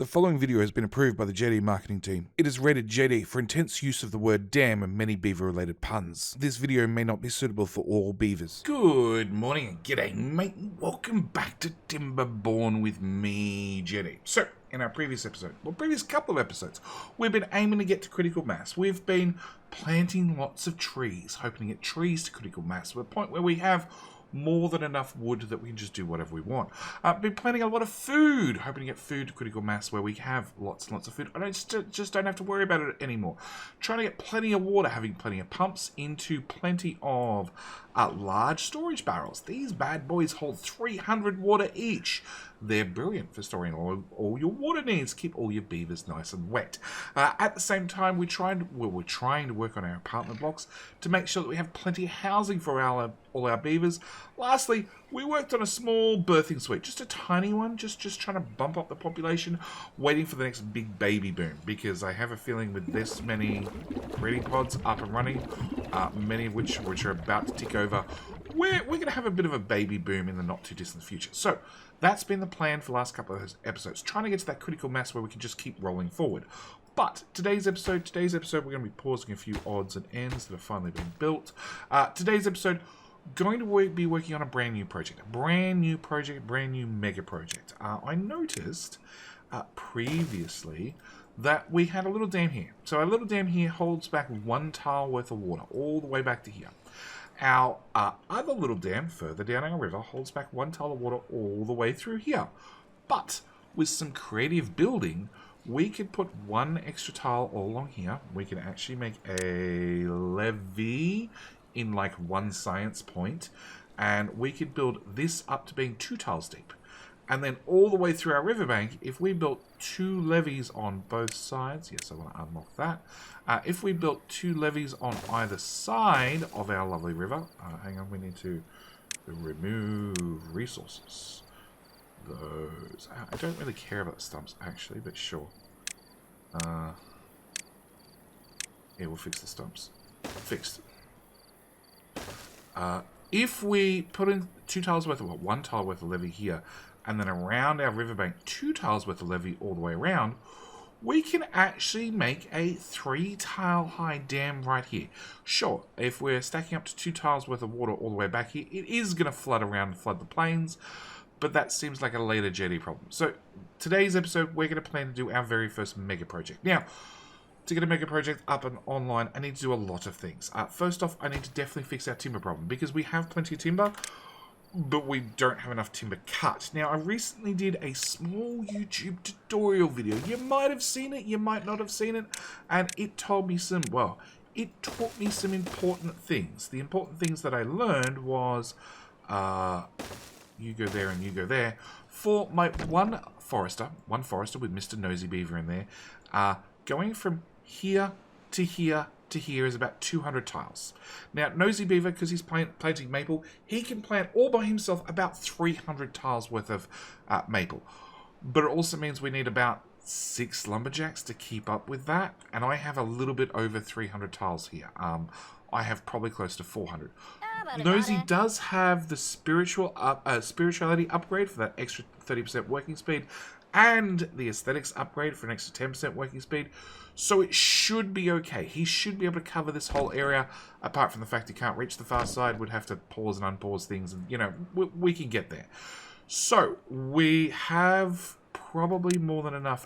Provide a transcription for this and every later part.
The following video has been approved by the JD marketing team. It is rated JD for intense use of the word damn and many beaver-related puns. This video may not be suitable for all beavers. Good morning and g'day, mate. Welcome back to Timberborn with me, JD. So, in our previous couple of episodes, we've been aiming to get to critical mass. We've been planting lots of trees, hoping to get trees to critical mass to the point where we have more than enough wood that we can just do whatever we want. Been planting a lot of food, hoping to get food to critical mass where we have lots and lots of food. I just don't have to worry about it anymore. Trying to get plenty of water, having plenty of pumps into plenty of large storage barrels. These bad boys hold 300 water each. They're brilliant for storing all your water needs. Keep all your beavers nice and wet. At the same time, we're trying to work on our apartment blocks to make sure that we have plenty of housing for all our beavers. Lastly, we worked on a small birthing suite, just a tiny one, just trying to bump up the population, waiting for the next big baby boom, because I have a feeling with this many breeding pods up and running, many of which are about to tick over, we're going to have a bit of a baby boom in the not too distant future. So that's been the plan for the last couple of episodes, trying to get to that critical mass where we can just keep rolling forward. But today's episode, we're going to be pausing a few odds and ends that have finally been built. Today's episode, going to be working on a brand new mega project. I noticed previously that we had a little dam here. So our little dam here holds back 1 tile worth of water all the way back to here. Our other little dam further down our river holds back 1 tile of water all the way through here. But with some creative building, we could put 1 extra tile all along here. We can actually make a levee in like 1 science point, and we could build this up to being 2 tiles deep. And then all the way through our riverbank, if we built 2 levees on both sides, yes, I want to unlock that. If we built 2 levees on either side of our lovely river, hang on, we need to remove resources. Those, I don't really care about the stumps actually, but sure. Yeah, we'll fix the stumps. Fixed. If we put in 2 tiles worth of 1 tile worth of levee here, and then around our riverbank 2 tiles worth of levee all the way around, we can actually make a 3 tile high dam right here. Sure, if we're stacking up to 2 tiles worth of water all the way back here, it is going to flood around and flood the plains, but that seems like a later JD problem. So today's episode, we're going to plan to do our very first mega project. Now, to get a mega project up and online, I need to do a lot of things. First off, I need to definitely fix our timber problem, because we have plenty of timber, but we don't have enough timber cut. Now, I recently did a small YouTube tutorial video. You might have seen it, you might not have seen it, and it taught me some important things. The important things that I learned was, you go there and you go there. For my one forester with Mr. Nosy Beaver in there, going from here to here to here is about 200 tiles. Now, Nosy Beaver, because he's planting maple, he can plant all by himself about 300 tiles worth of maple. But it also means we need about 6 lumberjacks to keep up with that, and I have a little bit over 300 tiles here. I have probably close to 400. Nosy does have the spirituality upgrade for that extra 30% working speed, and the aesthetics upgrade for an extra 10% working speed, so it should be okay. He should be able to cover this whole area, apart from the fact he can't reach the far side, would have to pause and unpause things, and, you know, we can get there. So, we have probably more than enough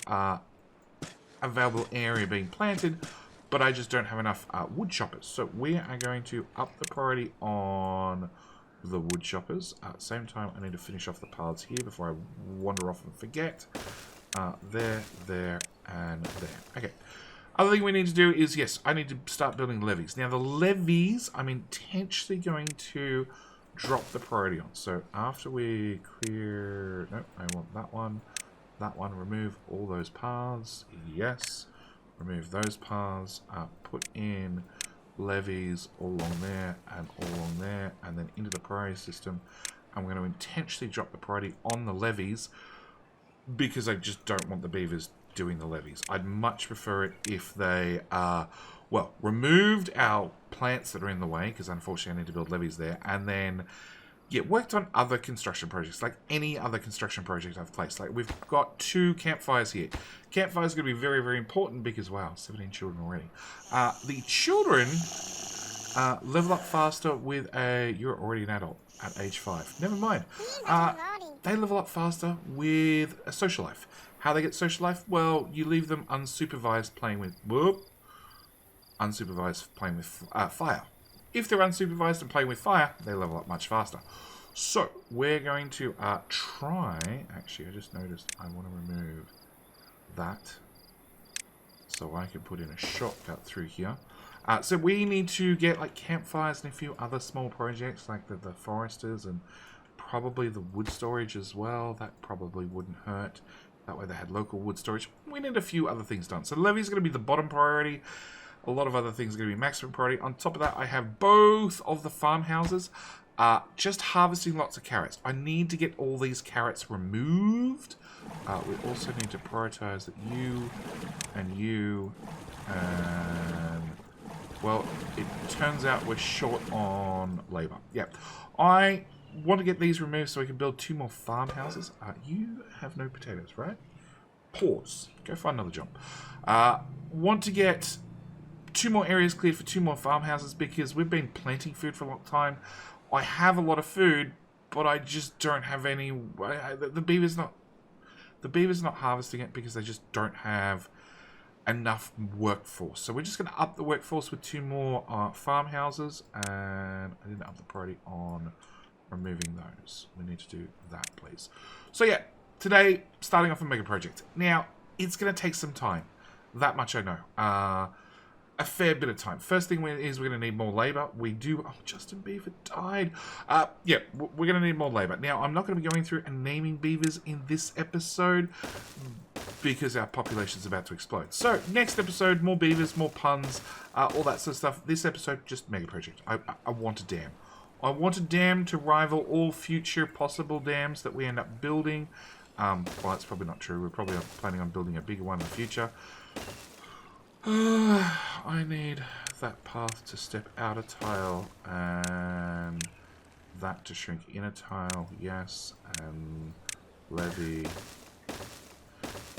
available area being planted, but I just don't have enough wood choppers. So, we are going to up the priority on the wood choppers. At the same time, I need to finish off the paths here before I wander off and forget. There, and there. Okay. Other thing we need to do is, yes, I need to start building levees. Now, the levees, I'm intentionally going to drop the priority on. So, after we clear... No, I want that one. That one, remove all those paths. Yes. Remove those paths. Put in levees all along there and all along there, and then into the priority system. I'm going to intentionally drop the priority on the levees, because I just don't want the beavers doing the levees. I'd much prefer it if they removed our plants that are in the way, because unfortunately I need to build levees there, and then yeah, worked on other construction projects, like any other construction project I've placed. Like, we've got 2 campfires here. Campfires are going to be very, very important because, wow, 17 children already. The children level up faster with a... You're already an adult at age 5. Never mind. They level up faster with a social life. How they get social life? Well, you leave them unsupervised playing with... Unsupervised playing with fire. If they're unsupervised and playing with fire, they level up much faster. So, we're going to try... Actually, I just noticed I want to remove that. So I can put in a shortcut through here. So we need to get like campfires and a few other small projects like the foresters and probably the wood storage as well. That probably wouldn't hurt. That way they had local wood storage. We need a few other things done. So levy is going to be the bottom priority. A lot of other things are going to be maximum priority. On top of that, I have both of the farmhouses just harvesting lots of carrots. I need to get all these carrots removed. We also need to prioritize that you and... Well, it turns out we're short on labor. Yeah. I want to get these removed so we can build 2 more farmhouses. You have no potatoes, right? Pause. Go find another job. Want to get 2 more areas cleared for 2 more farmhouses because we've been planting food for a long time. I have a lot of food, but I just don't have any... The beaver's not harvesting it because they just don't have enough workforce. So we're just going to up the workforce with 2 more farmhouses, and I didn't up the priority on removing those. We need to do that, please. So yeah, today, starting off a mega project. Now, it's going to take some time. That much I know. A fair bit of time. First thing is we're going to need more labor. We do... Oh, Justin Beaver died. Yeah, we're going to need more labor. Now, I'm not going to be going through and naming beavers in this episode because our population's about to explode. So, next episode, more beavers, more puns, all that sort of stuff. This episode, just mega project. I want a dam. I want a dam to rival all future possible dams that we end up building. Well, that's probably not true. We're probably planning on building a bigger one in the future. I need that path to step out a tile and that to shrink in a tile, yes, and levy.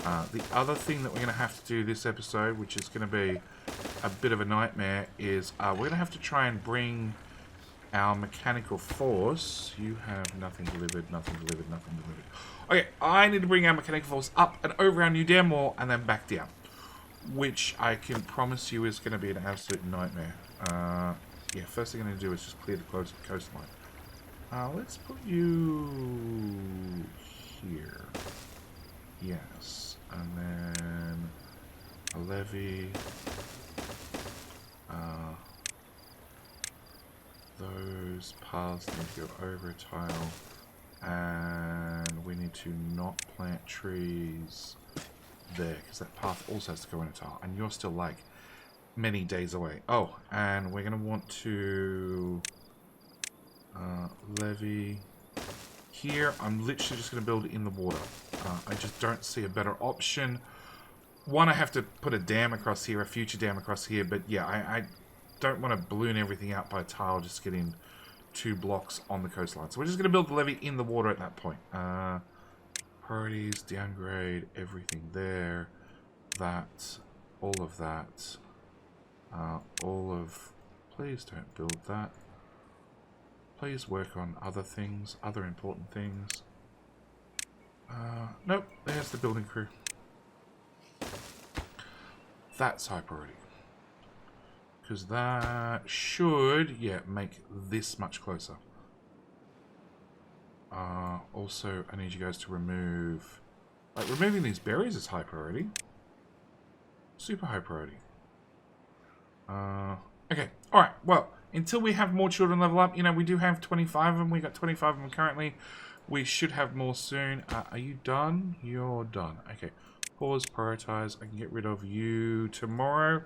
The other thing that we're going to have to do this episode, which is going to be a bit of a nightmare, is we're going to have to try and bring our mechanical force. You have nothing delivered, nothing delivered, nothing delivered. Okay, I need to bring our mechanical force up and over our new dam wall and then back down, which I can promise you is going to be an absolute nightmare. Yeah, first thing I'm going to do is just clear the coastline. Let's put you here. Yes. And then a levee. Those paths need to go over a tile. And we need to not plant trees there, because that path also has to go in a tile, and you're still like many days away. Oh, and we're going to want to levee here. I'm literally just going to build it in the water. I just don't see a better option. One, I have to put a dam across here, a future dam across here, but yeah, I don't want to balloon everything out by tile, just getting 2 blocks on the coastline. So we're just going to build the levee in the water at that point. Priorities, downgrade, everything there, that, all of that, please don't build that. Please work on other things, other important things. Nope, there's the building crew. That's high priority. Because that should, yeah, make this much closer. Also, I need you guys to remove... Like, removing these berries is high priority. Super high priority. Okay, alright, well, until we have more children level up, you know, we do have 25 of them. We got 25 of them currently. We should have more soon. Are you done? You're done. Okay, pause, prioritize. I can get rid of you tomorrow.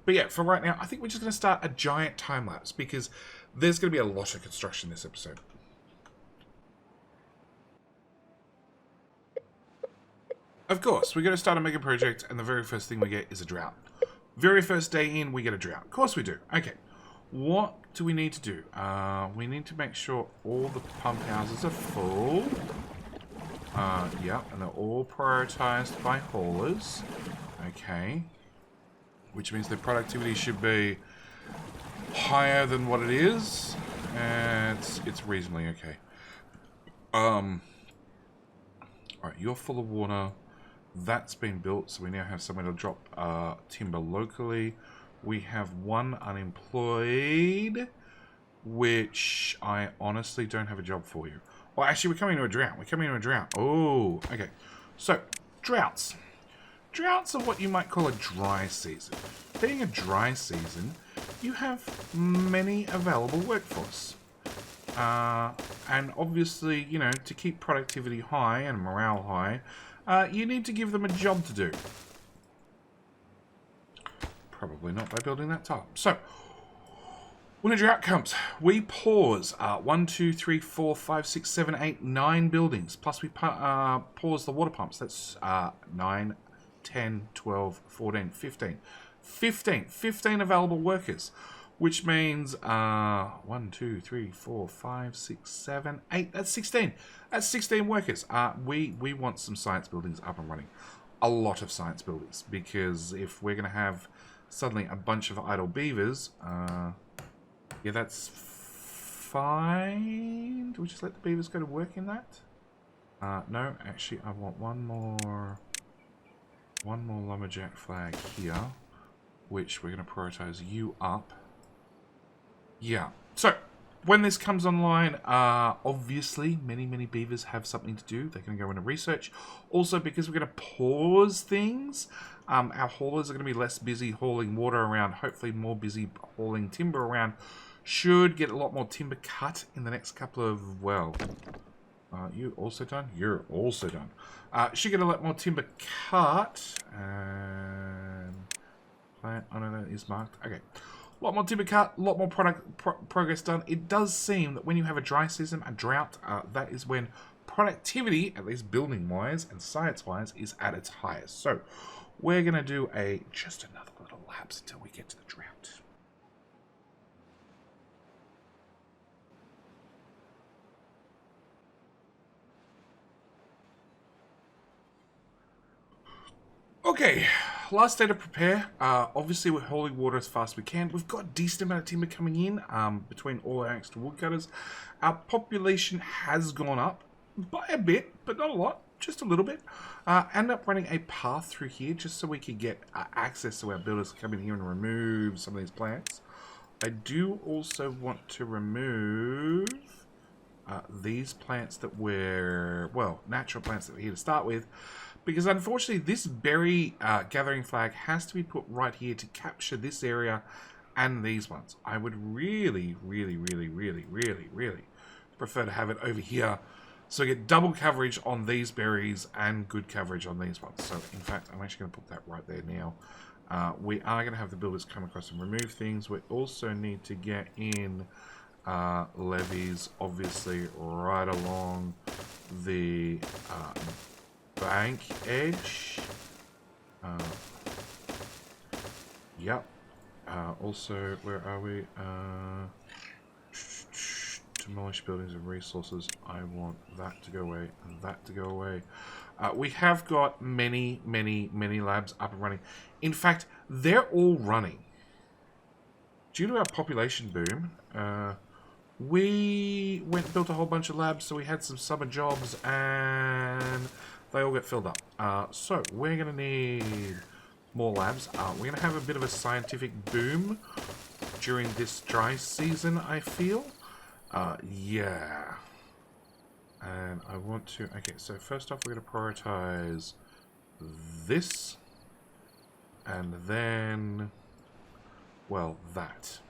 But yeah, for right now, I think we're just going to start a giant time-lapse because there's going to be a lot of construction this episode. Of course, we're going to start a mega project, and the very first thing we get is a drought. Very first day in, we get a drought. Of course we do. Okay. What do we need to do? We need to make sure all the pump houses are full. Yeah, and they're all prioritized by haulers. Okay. Which means their productivity should be higher than what it is. And it's reasonably okay. Alright, you're full of water. That's been built, so we now have somewhere to drop timber locally. We have one unemployed, which I honestly don't have a job for you. Well, actually, we're coming into a drought. We're coming into a drought. Oh, okay. So, droughts. Droughts are what you might call a dry season. Being a dry season, you have many available workforce. And obviously, you know, to keep productivity high and morale high, you need to give them a job to do. Probably not by building that tile. So, when a drought comes, we pause 1, 2, 3, 4, 5, 6, 7, 8, 9 buildings. Plus we pause the water pumps. That's 9, 10, 12, 14, 15. 15 available workers. Which means 1, 2, 3, 4, 5, 6, 7, 8. That's 16. That's 16 workers. We want some science buildings up and running. A lot of science buildings. Because if we're going to have suddenly a bunch of idle beavers, yeah, that's fine. Do we just let the beavers go to work in that? No, actually, I want one more lumberjack flag here, which we're going to prioritize you up. Yeah. So, when this comes online, obviously, many beavers have something to do. They're going to go into research. Also, because we're going to pause things, our haulers are going to be less busy hauling water around, hopefully more busy hauling timber around. Should get a lot more timber cut in the next couple of, well, you also done? You're also done. Should get a lot more timber cut. And plant, I don't know, is marked. Okay. A lot more timber cut, a lot more progress done. It does seem that when you have a dry season, a drought, that is when productivity, at least building-wise and science-wise, is at its highest. So, we're going to do just another little lapse until we get to the drought. Okay, last day to prepare. Obviously, we're hauling water as fast as we can. We've got a decent amount of timber coming in between all our extra woodcutters. Our population has gone up by a bit, but not a lot, just a little bit. End up running a path through here just so we could get access to our builders to come in here and remove some of these plants. I do also want to remove these plants that were, well, natural plants that we're here to start with. Because unfortunately, this berry gathering flag has to be put right here to capture this area and these ones. I would really prefer to have it over here so I get double coverage on these berries and good coverage on these ones. So, in fact, I'm actually going to put that right there now. We are going to have the builders come across and remove things. We also need to get in levees, obviously, right along the bank edge. Yep. Also, where are we? Demolish buildings and resources. I want that to go away and that to go away. We have got many labs up and running. In fact, they're all running. Due to our population boom, we went and built a whole bunch of labs, so we had some summer jobs and they all get filled up. So, we're going to need more labs. We're going to have a bit of a scientific boom during this dry season, I feel. Yeah. And I want to... Okay, so first off, we're going to prioritize this. And then... well, that.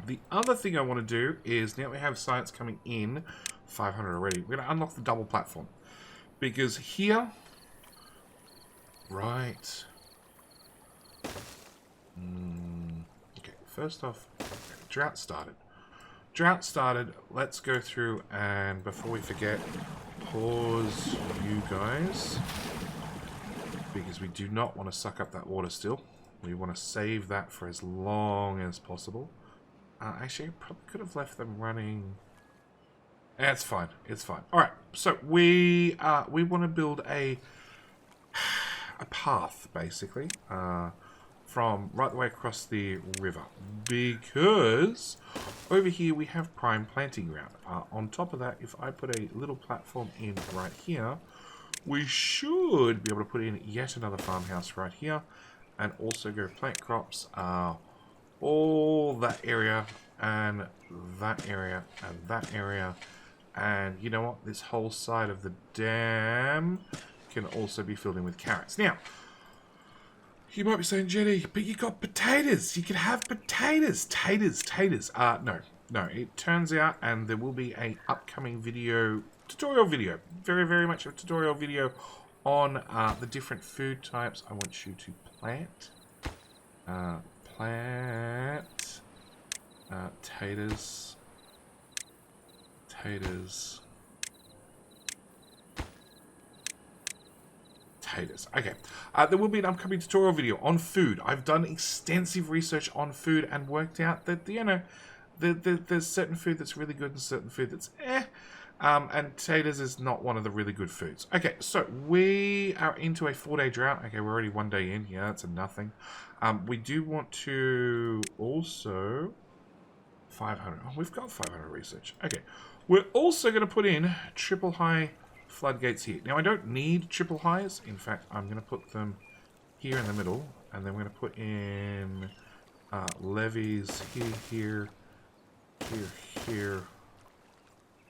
The other thing I want to do is, now we have science coming in, 500 already, we're going to unlock the double platform. Because here, right, okay, first off, drought started. Let's go through and, before we forget, pause you guys. Because we do not want to suck up that water still. We want to save that for as long as possible. Actually, I probably could have left them running. It's fine. It's fine. All right. So we want to build a path, basically, from right the way across the river, because over here we have prime planting ground. On top of that, if I put a little platform in right here, we should be able to put in yet another farmhouse right here, and also go plant crops, all that area, and that area, and that area, and you know what? This whole side of the dam can also be filled in with carrots. Now, you might be saying, Jenny, but you got potatoes. You can have potatoes. Taters. No. It turns out, and there will be a upcoming tutorial video, very, very much a tutorial video on the different food types I want you to plant. Taters. Okay. There will be an upcoming tutorial video on food. I've done extensive research on food and worked out that, you know, there's certain food that's really good and certain food that's and taters is not one of the really good foods. Okay, so we are into a 4-day drought. Okay, we're already 1 day in. Yeah, that's a nothing. We do want to also 500. Oh, we've got 500 research. Okay, we're also going to put in triple high floodgates here. Now, I don't need triple highs. In fact, I'm going to put them here in the middle, and then we're going to put in levees here.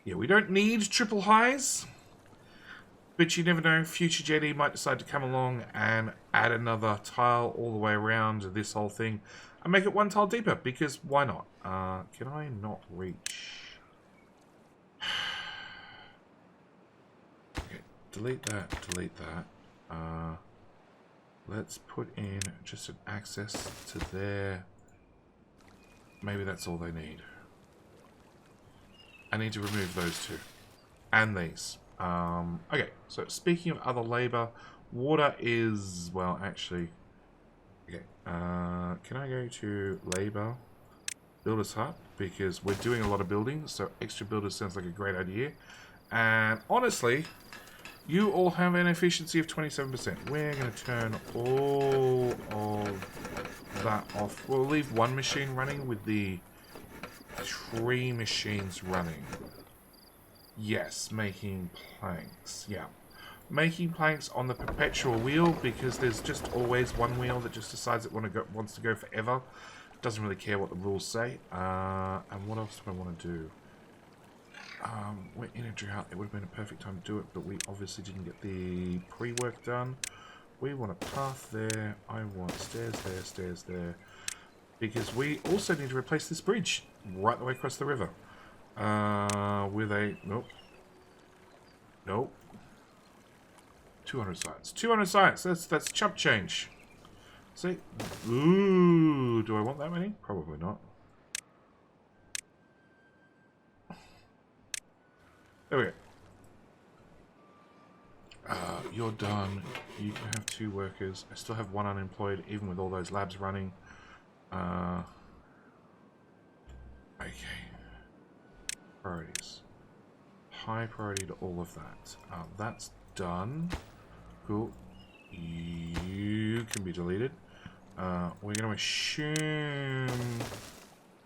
Yeah, we don't need triple highs, but you never know. Future JD might decide to come along and add another tile all the way around this whole thing and make it one tile deeper, because why not? Can I not reach? Okay, delete that. Let's put in just an access to there. Maybe that's all they need. I need to remove those two. And these. Okay, so speaking of other labor, water is, well, actually... Okay, can I go to labor, builder's hut? Because we're doing a lot of building, so extra builders sounds like a great idea. And honestly, you all have an efficiency of 27%. We're going to turn all of that off. We'll leave one machine running with the 3 machines running. Yes, making planks. Yeah. Making planks on the perpetual wheel, because there's just always one wheel that just decides it wants to go forever. Doesn't really care what the rules say. And what else do I want to do? We're in a drought. It would have been a perfect time to do it, but we obviously didn't get the pre-work done. We want a path there. I want stairs there. Because we also need to replace this bridge right the way across the river. With a... Nope. 200 science. 200 science. That's chump change. See? Ooh, do I want that many? Probably not. There we go. You're done. You can have 2 workers. I still have 1 unemployed, even with all those labs running. Okay. Priorities. High priority to all of that. That's done. Cool. You can be deleted. We're going to assume...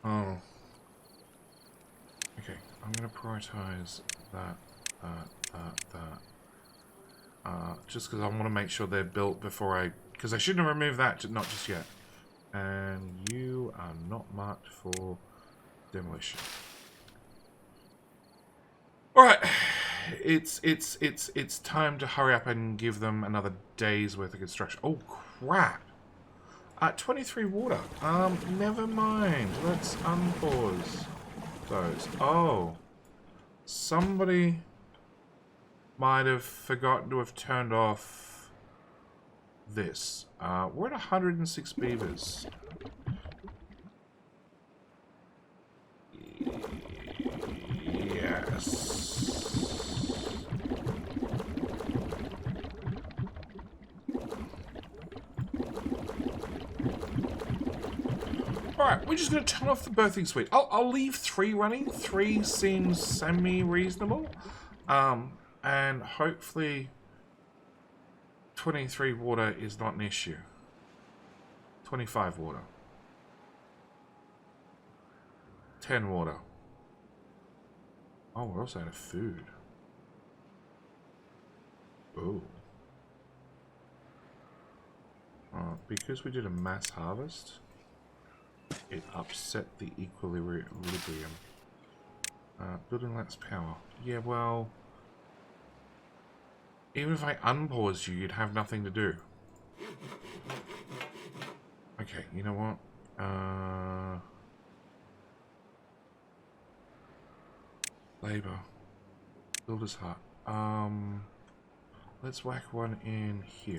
Oh. Okay, I'm going to prioritize that. Just because I want to make sure they're built before I... Because I shouldn't have removed that, not just yet. And you are not marked for demolition. Alright. It's time to hurry up and give them another day's worth of construction. Oh, crap. 23 water. Never mind. Let's unpause those. Oh. Somebody might have forgotten to have turned off this. We're at 106 beavers. Yes. Alright, we're just going to turn off the birthing suite. I'll leave 3 running. 3 seems semi-reasonable. And hopefully 23 water is not an issue. 25 water. 10 water. Oh, we're also out of food. Oh. Because we did a mass harvest, it upset the equilibrium. Building lacks power. Yeah, well, even if I unpause you, you'd have nothing to do. Okay, you know what? Labor. Builder's hut. Let's whack one in here.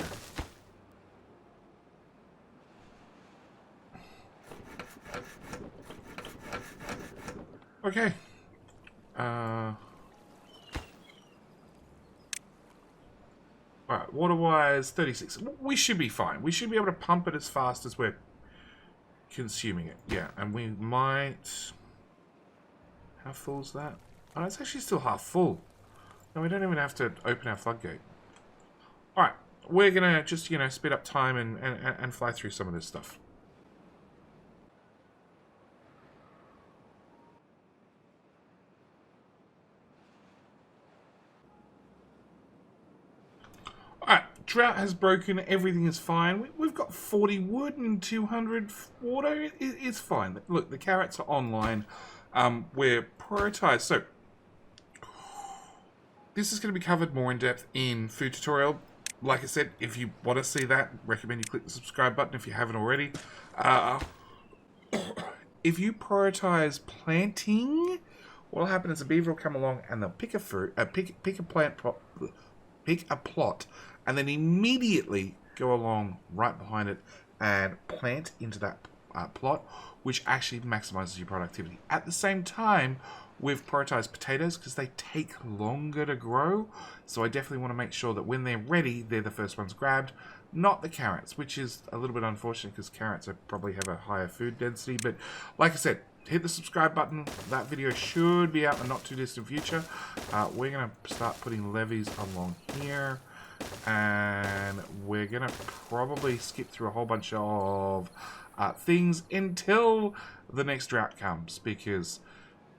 Okay. Alright, water-wise, 36. We should be fine. We should be able to pump it as fast as we're consuming it. Yeah, and we might... How full is that? Oh, it's actually still half full. No, we don't even have to open our floodgate. Alright, we're gonna just, you know, speed up time and fly through some of this stuff. Alright, drought has broken, everything is fine. We've got 40 wood and 200 water. It's fine. Look, the carrots are online. We're prioritized. So, this is going to be covered more in depth in food tutorial. Like I said, if you want to see that, recommend you click the subscribe button if you haven't already. If you prioritize planting, what'll happen is a beaver will come along and they'll pick a fruit, pick a plot, and then immediately go along right behind it and plant into that plot, which actually maximizes your productivity. At the same time, we've prioritized potatoes because they take longer to grow, so I definitely want to make sure that when they're ready, they're the first ones grabbed, not the carrots, which is a little bit unfortunate because carrots probably have a higher food density. But like I said, hit the subscribe button. That video should be out in the not too distant future. We're going to start putting levees along here, and we're going to probably skip through a whole bunch of things until the next drought comes, because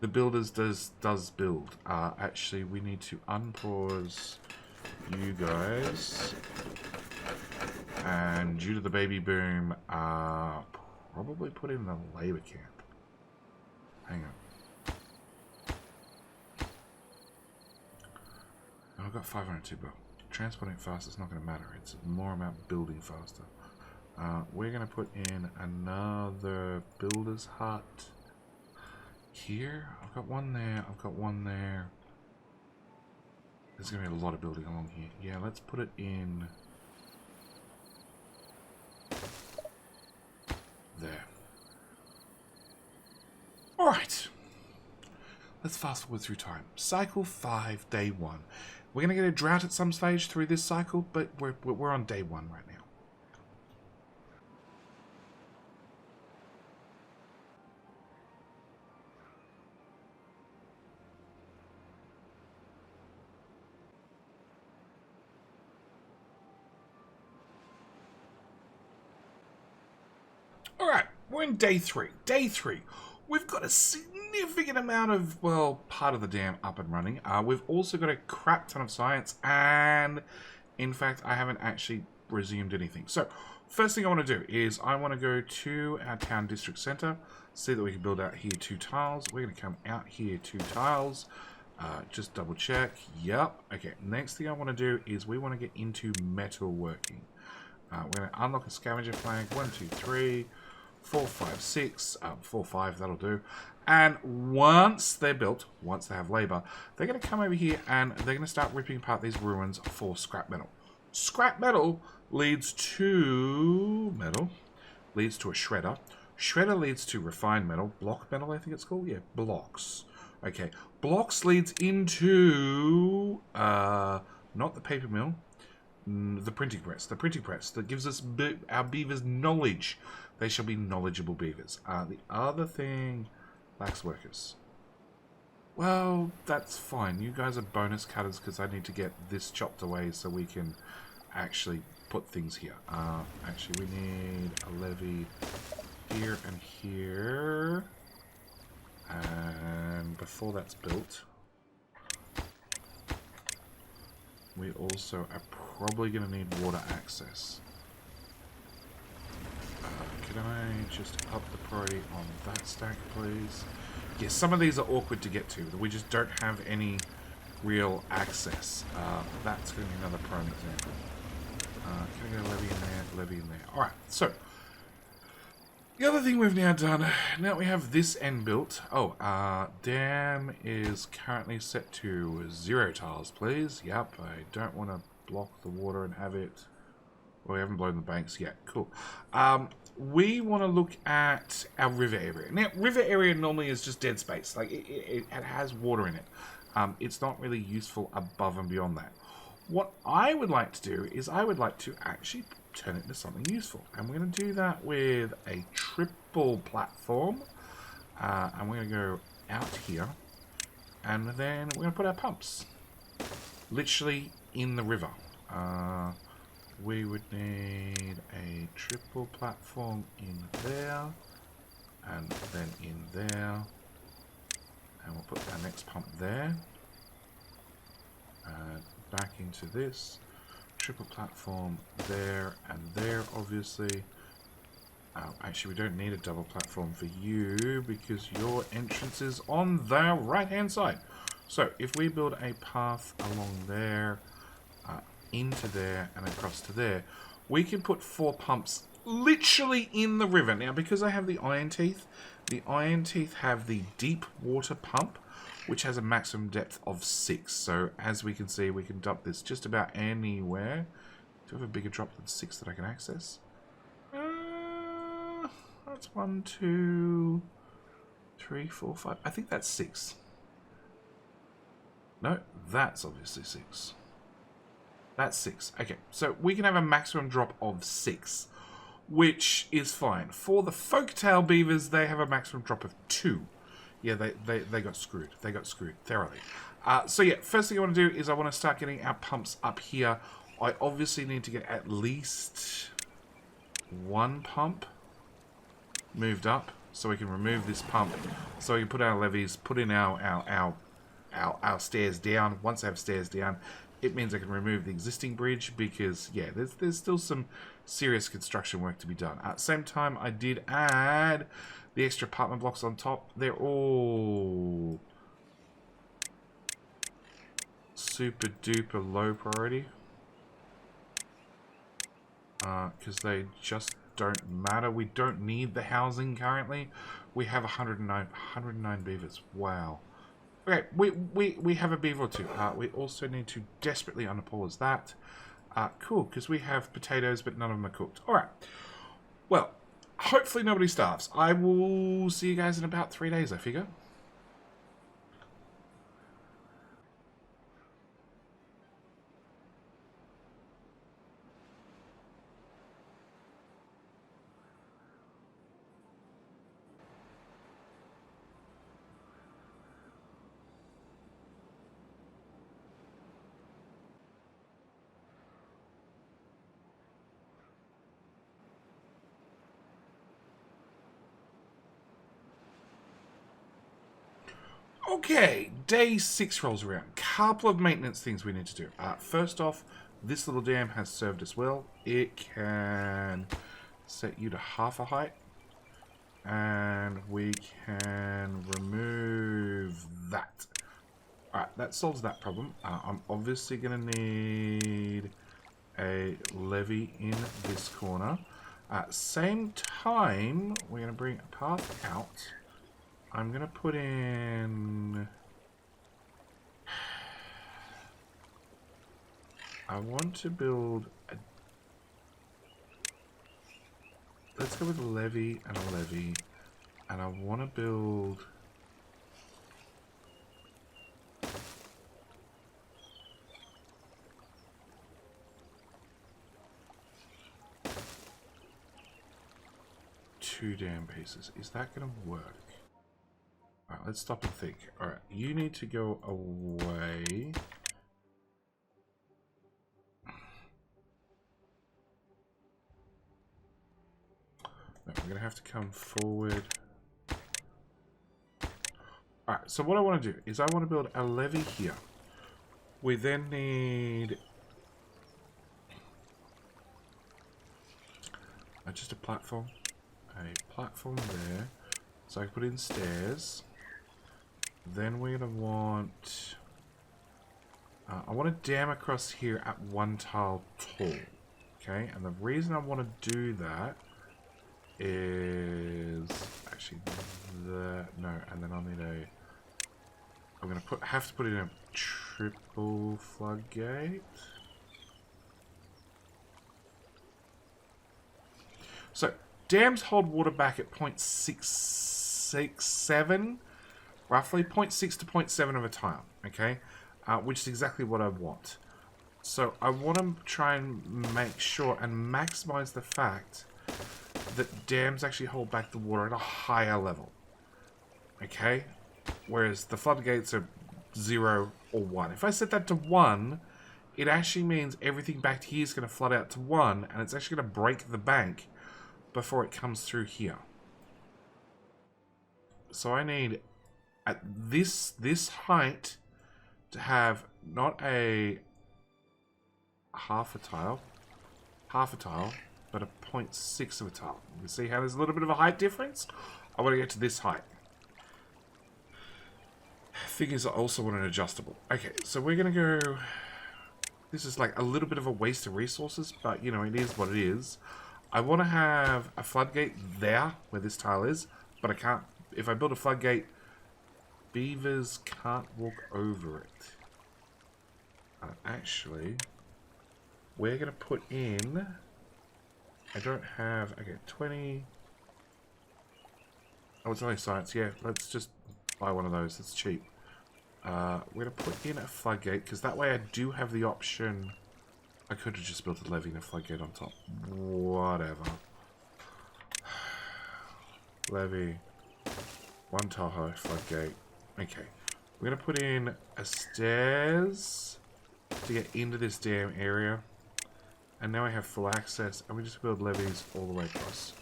the builders does build. Actually, we need to unpause you guys, and due to the baby boom, probably put in the labor camp. Hang on. I've got 502, but transporting fast is not going to matter. It's more about building faster. We're going to put in another builder's hut here. I've got one there. I've got one there. There's going to be a lot of building along here. Yeah, let's put it in there. Alright. Let's fast forward through time. Cycle 5, day 1. We're going to get a drought at some stage through this cycle, but we're on day 1 right now. Alright, we're in day 3. Day 3. We've got a significant amount of, well, part of the dam up and running. We've also got a crap ton of science, and in fact, I haven't actually resumed anything. So, first thing I want to do is I want to go to our town district center, see that we can build out here 2 tiles. We're going to come out here 2 tiles. Just double check. Yep. Okay, next thing I want to do is we want to get into metal working. We're going to unlock a scavenger flag. 1, 2, 3, 4, 5, 6. 4, 5, that'll do. And once they're built, once they have labor, they're going to come over here and they're going to start ripping apart these ruins for scrap metal. Scrap metal leads to a shredder. Shredder leads to refined metal. Block metal, I think it's called. Yeah, blocks. Okay, blocks leads into not the paper mill, the printing press. The printing press that gives us our beavers knowledge. They shall be knowledgeable beavers. The other thing, lacks workers. Well, that's fine. You guys are bonus cutters because I need to get this chopped away so we can actually put things here. Actually, we need a levee here and here. And before that's built, we also are probably going to need water access. Can I just up the priority on that stack, please? Yes, some of these are awkward to get to. We just don't have any real access. That's going to be another prime example. Can I go levy in there, levy in there? Alright, so the other thing we've now done, now we have this end built. Oh, dam is currently set to 0 tiles, please. Yep, I don't want to block the water and have it. Well, we haven't blown the banks yet. Cool. We want to look at our river area. Now, river area normally is just dead space. Like, it has water in it. It's not really useful above and beyond that. What I would like to do is I would like to actually turn it into something useful. And we're going to do that with a triple platform. And we're going to go out here. And then we're going to put our pumps literally in the river. We would need a triple platform in there. And then in there. And we'll put our next pump there. Back into this. Triple platform there and there, obviously. Actually, we don't need a double platform for you because your entrance is on the right-hand side. So, if we build a path along there, into there, and across to there, we can put 4 pumps literally in the river. Now, because I have the iron teeth have the deep water pump, which has a maximum depth of 6. So, as we can see, we can dump this just about anywhere. Do I have a bigger drop than 6 that I can access? That's 1, 2, 3, 4, 5. I think that's 6. No, that's obviously 6. That's 6. Okay, so we can have a maximum drop of 6, which is fine. For the Folktail beavers, they have a maximum drop of 2. Yeah, they got screwed. They got screwed thoroughly. So yeah, first thing I want to do is I want to start getting our pumps up here. I obviously need to get at least 1 pump moved up so we can remove this pump. So we can put our levees, put in our stairs down. Once I have stairs down, it means I can remove the existing bridge because, yeah, there's still some serious construction work to be done. At the same time, I did add the extra apartment blocks on top. They're all super duper low priority. Because they just don't matter. We don't need the housing currently. We have 109 beavers. Wow. Okay, we have a beaver or 2. We also need to desperately unpause that. Cool, because we have potatoes, but none of them are cooked. Alright. Well, hopefully nobody starves. I will see you guys in about 3 days, I figure. Okay, day 6 rolls around. Couple of maintenance things we need to do. First off, this little dam has served us well. It can set you to half a height. And we can remove that. Alright, that solves that problem. I'm obviously going to need a levee in this corner. Same time, we're going to bring a path out. I'm going to put in... I want to build a... Let's go with a levee and a levee. And I want to build... 2 dam pieces. Is that going to work? Alright, let's stop and think. Alright, you need to go away. No, we're going to have to come forward. Alright, so what I want to do is I want to build a levee here. We then need just a platform there, so I can put in stairs. Then we're going to want I want a dam across here at 1 tile tall. Okay, and the reason I want to do that is actually no, and then I'll need a I'm going to have to put in a triple floodgate. So, dams hold water back at 0.667, roughly 0.6 to 0.7 of a tile, okay? Which is exactly what I want. So, I want to try and make sure and maximize the fact that dams actually hold back the water at a higher level, okay? Whereas the floodgates are 0 or 1. If I set that to 1, it actually means everything back here is going to flood out to 1, and it's actually going to break the bank before it comes through here. So I need at this height to have not a half a tile, but a 0.6 of a tile. You can see how there's a little bit of a height difference. I want to get to this height. Thing is, I also want an adjustable. Okay, so we're going to go... This is like a little bit of a waste of resources, but, you know, it is what it is. I want to have a floodgate there, where this tile is, but I can't... If I build a floodgate, beavers can't walk over it. Actually, we're going to put in... I don't have... Okay, 20... Oh, it's only science. Yeah, let's just buy one of those. It's cheap. We're going to put in a floodgate, because that way I do have the option... I could have just built a levee and a floodgate on top. Whatever. Levee. 1 tile high, floodgate. Okay. We're going to put in a stairs to get into this dam area. And now I have full access, and we just build levees all the way across.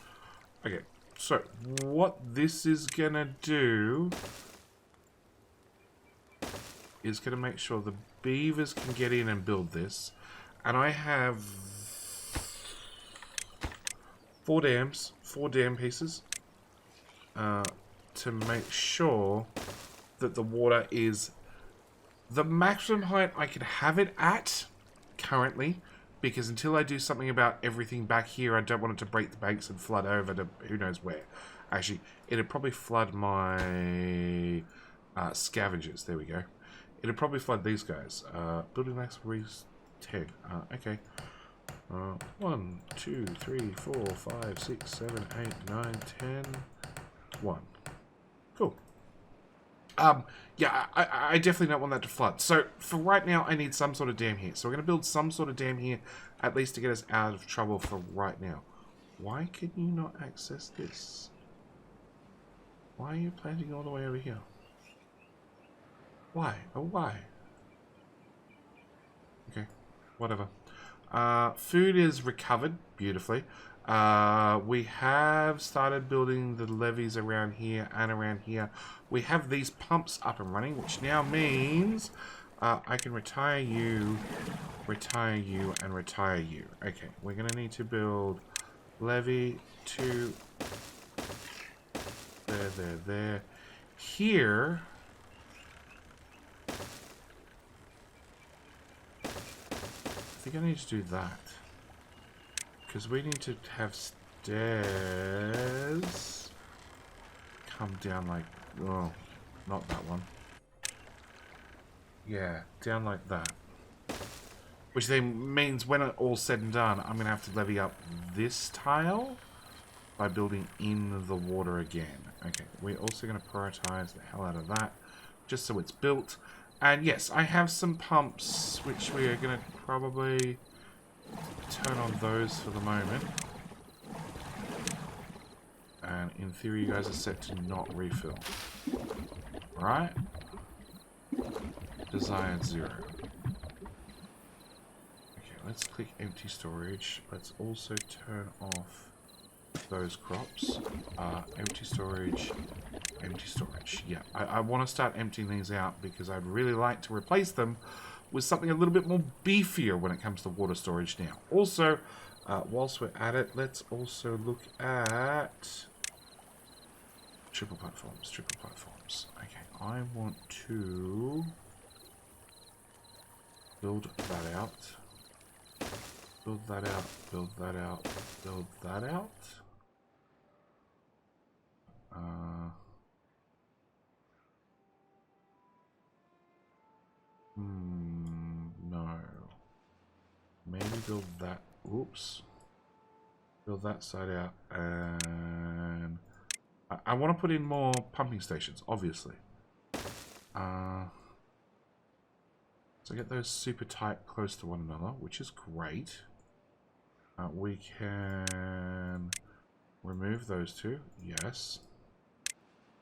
Okay. So, what this is going to do is going to make sure the beavers can get in and build this. And I have 4 dams, 4 dam pieces to make sure that the water is the maximum height I can have it at currently, because until I do something about everything back here, I don't want it to break the banks and flood over to who knows where. Actually, it'd probably flood my scavengers. There we go. It'd probably flood these guys. Building next reese 10. Okay. 1, 2, 3, 4, 5, 6, 7, 8, 9, 10. 1. Cool. Yeah, I definitely don't want that to flood. So, for right now, I need some sort of dam here. So, we're going to build some sort of dam here, at least to get us out of trouble for right now. Why can you not access this? Why are you planting all the way over here? Why? Oh, why? Okay, whatever. Food is recovered beautifully. We have started building the levees around here and around here. We have these pumps up and running, which now means I can retire you, and retire you. Okay, we're going to need to build levee 2. There. Here... I think I need to do that. Because we need to have stairs come down like... Oh, not that one. Yeah, down like that. Which then means when it all's said and done, I'm going to have to levee up this tile by building in the water again. Okay, we're also going to prioritize the hell out of that, just so it's built. And yes, I have some pumps, which we are going to probably turn on those for the moment. And in theory, you guys are set to not refill. Right? Desired 0. Okay, let's click empty storage. Let's also turn off those crops. Empty storage. Empty storage. Yeah, I want to start emptying these out because I'd really like to replace them with something a little bit more beefier when it comes to water storage now. Also, whilst we're at it, let's also look at triple platforms. Triple platforms. Okay, I want to build that out. Build that out. Build that out. Build that out. No. Maybe build that. Oops. Build that side out, and I want to put in more pumping stations, obviously. So get those super tight, close to one another, which is great. We can remove those two. Yes.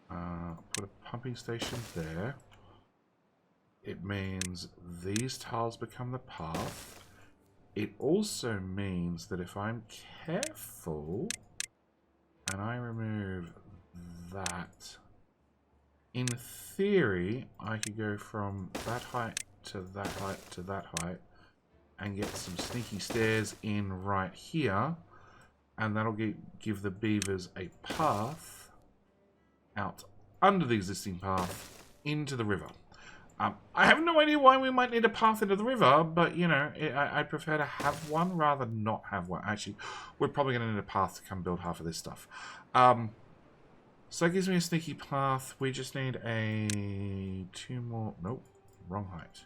Put a pumping station there. It means these tiles become the path. It also means that if I'm careful and I remove that, in theory, I could go from that height to that height to that height and get some sneaky stairs in right here, and that'll give the beavers a path out under the existing path into the river. I have no idea why we might need a path into the river, but, you know, I prefer to have one rather than not have one. Actually, we're probably going to need a path to come build half of this stuff. So that gives me a sneaky path. We just need two more... Nope, wrong height.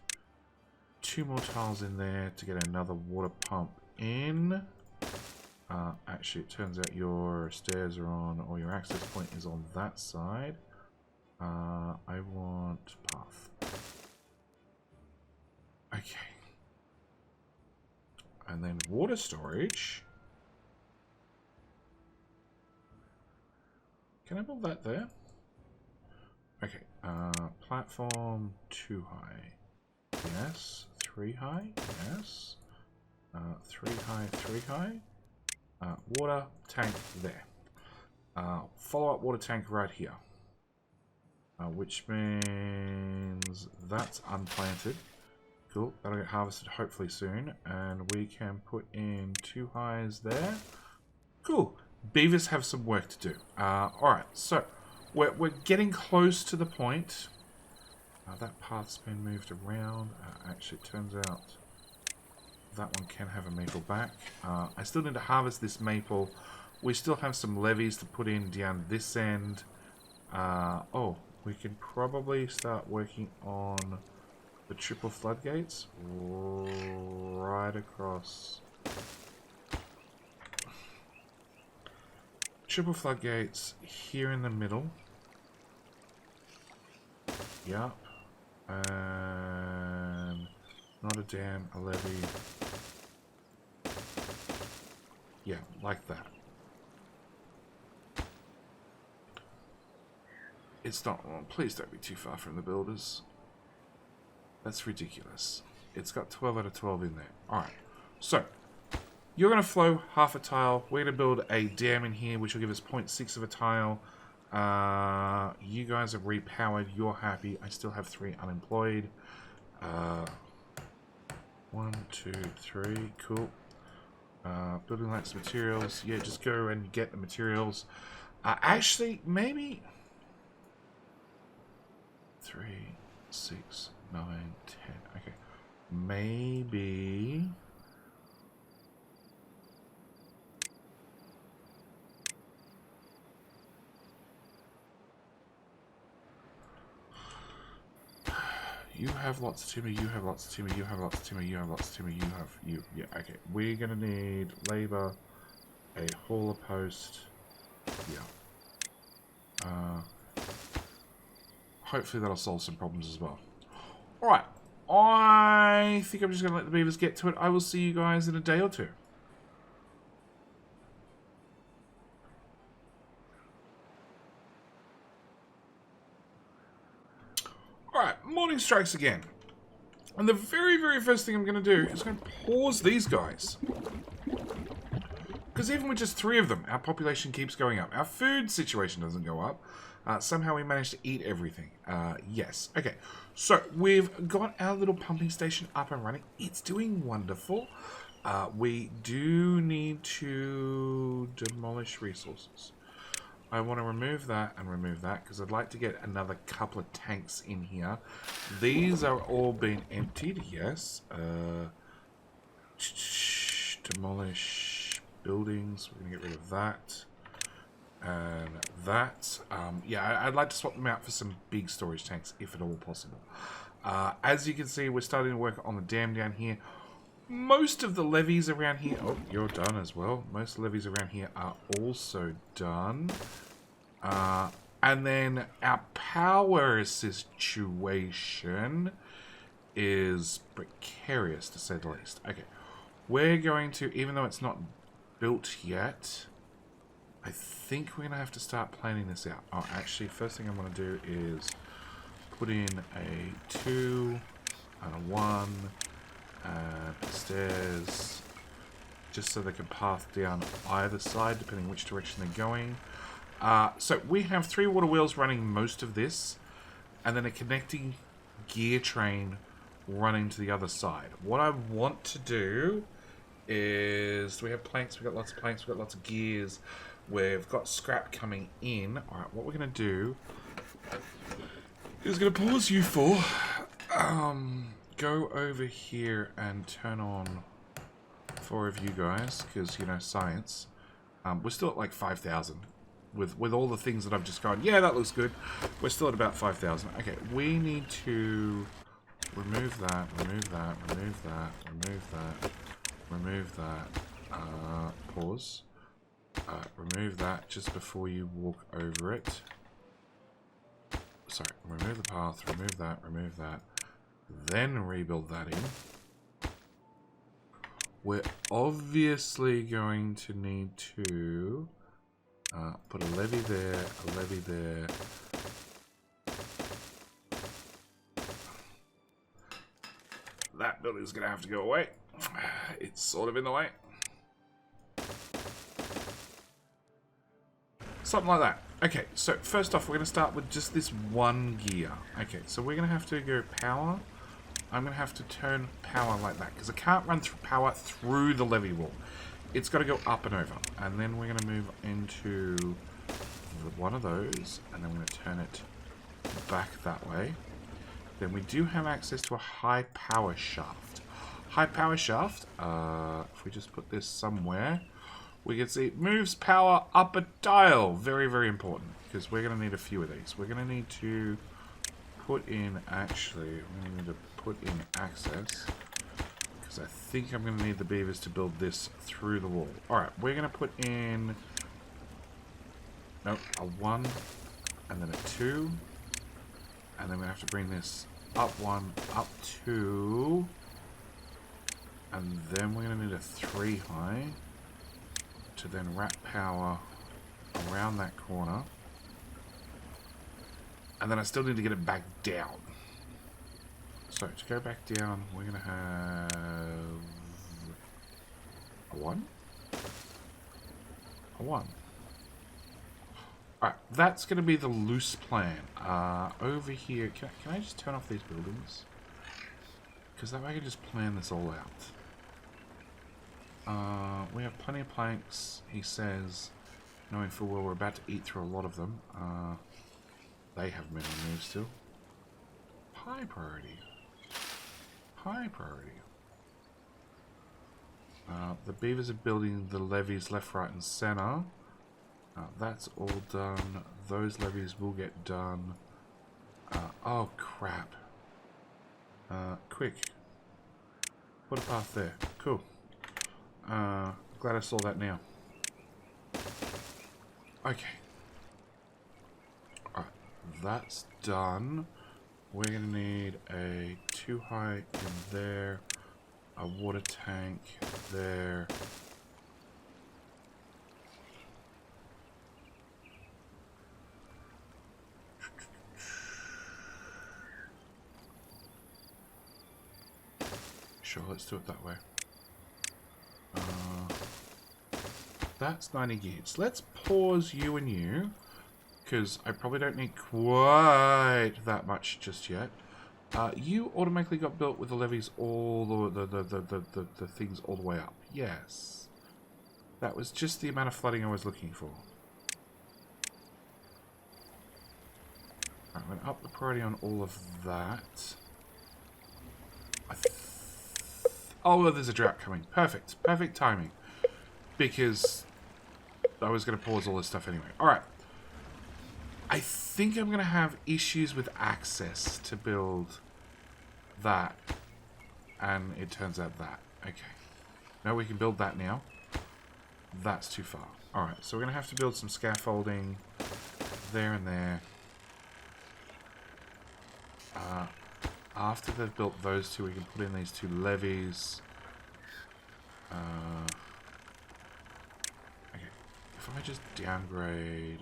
2 more tiles in there to get another water pump in. Actually, it turns out your stairs are on, or your access point is on that side. I want path. Okay. And then water storage. Can I build that there? Okay. Platform 2 high. Yes. 3 high. Yes. 3 high, 3 high. Water tank there. Follow-up water tank right here. Which means that's unplanted. Cool, that'll get harvested hopefully soon. And we can put in 2 highs there. Cool, beavers have some work to do. Alright, so we're getting close to the point. That path's been moved around. Actually, it turns out that one can have a maple back. I still need to harvest this maple. We still have some levees to put in down this end. Oh, we can probably start working on the triple floodgates right across. Triple floodgates here in the middle. Yup. And not a dam, a levee. Yeah, like that. It's not... Well, please don't be too far from the builders. That's ridiculous. It's got 12 out of 12 in there. Alright. So, you're going to flow half a tile. We're going to build a dam in here, which will give us 0.6 of a tile. You guys are repowered. You're happy. I still have 3 unemployed. 1, 2, 3. Cool. Building lights, materials. Yeah, just go and get the materials. Actually, maybe... 3, 6, 9, 10. Okay. Maybe... You have lots of timber, you have lots of timber, you have lots of timber, you have lots of timber, yeah, okay. We're gonna need labor, a hauler post, yeah. Hopefully that'll solve some problems as well. Alright, I think I'm just gonna let the beavers get to it. I will see you guys in a day or two. Alright, morning strikes again. And the very, very first thing I'm going to do is going to pause these guys. Because even with just 3 of them, our population keeps going up. Our food situation doesn't go up. Somehow we managed to eat everything. Yes. Okay. So we've got our little pumping station up and running. It's doing wonderful. We do need to demolish resources. I want to remove that and remove that because I'd like to get another couple of tanks in here. These are all being emptied. Yes. Demolish buildings. We're going to get rid of that. And that. Yeah, I'd like to swap them out for some big storage tanks if at all possible. As you can see, we're starting to work on the dam down here. Most of the levees around here... Oh, you're done as well. Most levees around here are also done. And then our power situation is precarious, to say the least. Okay. We're going to... Even though it's not built yet, I think we're going to have to start planning this out. Oh, actually, first thing I'm going to do is put in a 2 and a 1... and stairs, just so they can path down either side depending which direction they're going. So we have 3 water wheels running most of this, and then a connecting gear train running to the other side. What I want to do is, we have planks, we've got lots of planks, we've got lots of gears, we've got scrap coming in. Alright, what we're going to do is going to pause you for go over here and turn on 4 of you guys, because, you know, science. We're still at like 5,000. With all the things that I've just gone, yeah, that looks good. We're still at about 5,000. Okay, we need to remove that, remove that, remove that, remove that, remove that. Pause. Remove that just before you walk over it. Sorry, remove the path, remove that, remove that. Then rebuild that in. We're obviously going to need to put a levee there, a levee there. That building's going to have to go away. It's sort of in the way. Something like that. Okay, so first off, we're going to start with just this one gear. Okay, so we're going to have to go power. I'm going to have to turn power like that, because I can't run through power through the levee wall. It's got to go up and over. And then we're going to move into one of those, and then we're going to turn it back that way. Then we do have access to a high power shaft. High power shaft, if we just put this somewhere, we can see it moves power up a dial. Very, very important, because we're going to need a few of these. We're going to need to put in, actually, we're going to need to put in access, because I think I'm going to need the beavers to build this through the wall. Alright, we're going to put in a 1 and then a 2, and then we have to bring this up 1, up 2, and then we're going to need a 3 high to then wrap power around that corner, and then I still need to get it back down. So to go back down, we're going to have a 1? A 1. Alright, that's going to be the loose plan. Over here, can I just turn off these buildings? Because that way I can just plan this all out. We have plenty of planks, he says, knowing full well we're about to eat through a lot of them. They haven't been removed still. High priority. High priority. The beavers are building the levees left, right, and center. That's all done. Those levees will get done. Oh, crap. Quick. Put a path there. Cool. Glad I saw that now. Okay. Alright, that's done. We're going to need a 2 high in there, a water tank there. Sure, let's do it that way. That's 90 gears. Let's pause you and you, because I probably don't need quite that much just yet. You automatically got built with the levees all the things all the way up. Yes. That was just the amount of flooding I was looking for. I'm going to up the priority on all of that. Oh, well, there's a drought coming. Perfect. Perfect timing. Because I was going to pause all this stuff anyway. Alright. I think I'm going to have issues with access to build that. And it turns out that. Okay. Now we can build that now. That's too far. Alright, so we're going to have to build some scaffolding there and there. After they've built those two, we can put in these two levees. Okay, if I just downgrade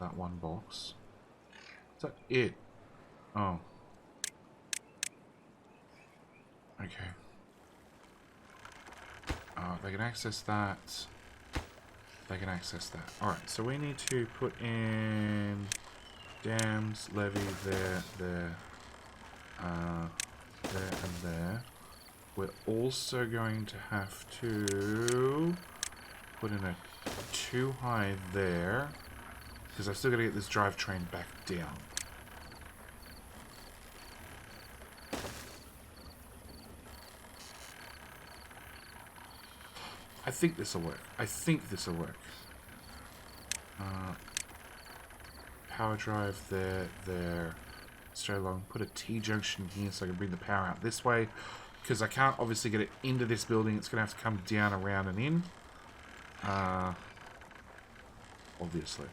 that one box. Is that it? Oh. Okay. They can access that. They can access that. Alright, so we need to put in dams, levee there, there, and there. We're also going to have to put in a 2 high there, because I've still got to get this drivetrain back down. I think this will work. I think this will work. Power drive there, there. Straight along. Put a T-junction here so I can bring the power out this way. Because I can't obviously get it into this building. It's going to have to come down, around, and in. Obviously.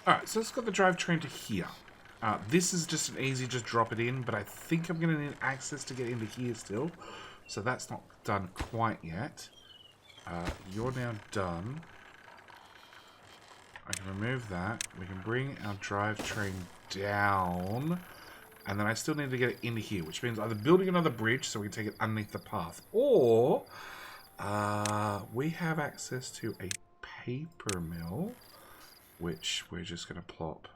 Alright, so let's get the drivetrain to here. This is just an easy, just drop it in, but I think I'm going to need access to get into here still. So that's not done quite yet. You're now done. I can remove that. We can bring our drivetrain down. And then I still need to get it into here, which means either building another bridge so we can take it underneath the path, or we have access to a paper mill, which we're just going to plop.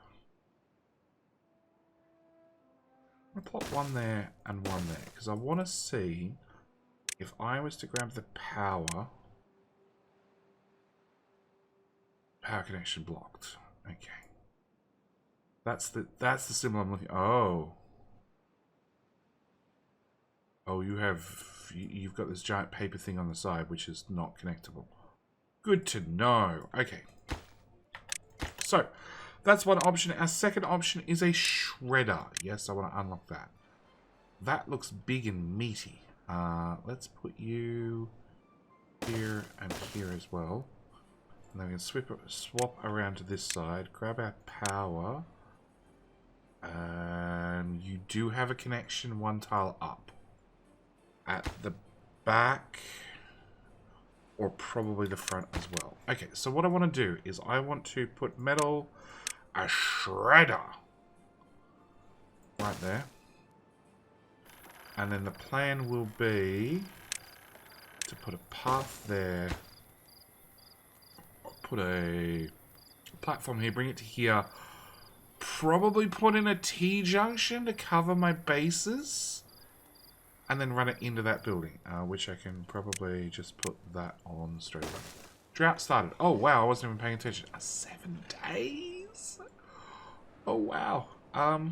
I'm going to plop one there and one there, because I want to see if I was to grab the power connection blocked. Okay. That's the symbol I'm looking. Oh, you've got this giant paper thing on the side which is not connectable. Good to know. Okay. So, that's one option. Our second option is a shredder. Yes, I want to unlock that. That looks big and meaty. Let's put you here and here as well. And then we can swap around to this side. Grab our power. And you do have a connection one tile up. At the back. Or probably the front as well. Okay, so what I want to do is I want to put metal, a shredder, right there. And then the plan will be to put a path there, put a platform here, bring it to here, probably put in a T-junction to cover my bases. And then run it into that building, which I can probably just put that on straight away. Drought started. Oh, wow. I wasn't even paying attention. 7 days? Oh, wow. I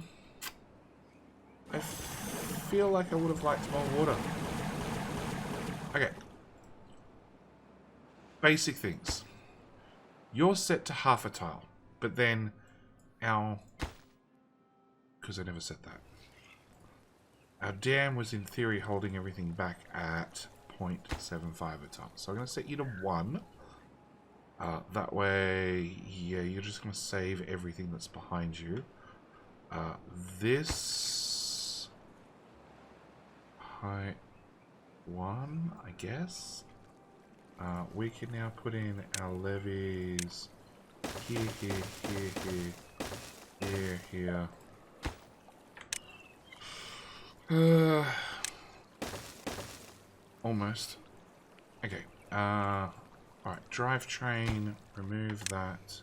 feel like I would have liked more water. Okay. Basic things. You're set to half a tile, but then our... Because I never set that. Our dam was, in theory, holding everything back at 0.75 a ton. So I'm going to set you to 1. That way, yeah, you're just going to save everything that's behind you. This height 1, I guess. We can now put in our levees here, here, here, here, here. Almost. Okay. Alright, drivetrain, remove that.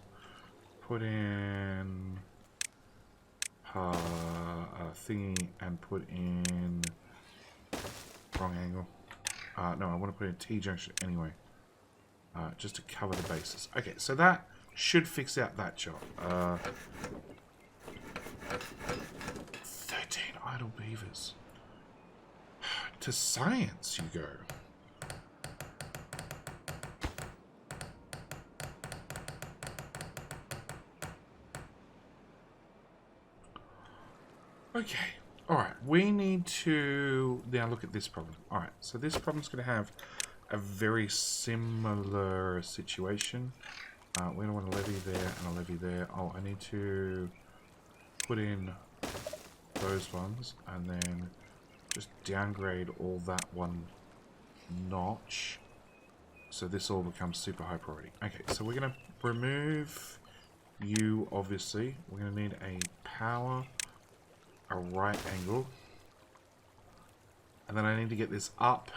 Put in thingy and put in wrong angle. No, I want to put in T-junction anyway. Just to cover the bases. Okay, so that should fix out that job. 13 idle beavers. To science you go. Okay. Alright, we need to now look at this problem. Alright, so this problem's going to have a very similar situation. We're going to want a levee there and a levee there. Oh, I need to put in those ones and then just downgrade all that one notch. So this all becomes super high priority. Okay, so we're going to remove you, obviously. We're going to need a power, a right angle. And then I need to get this up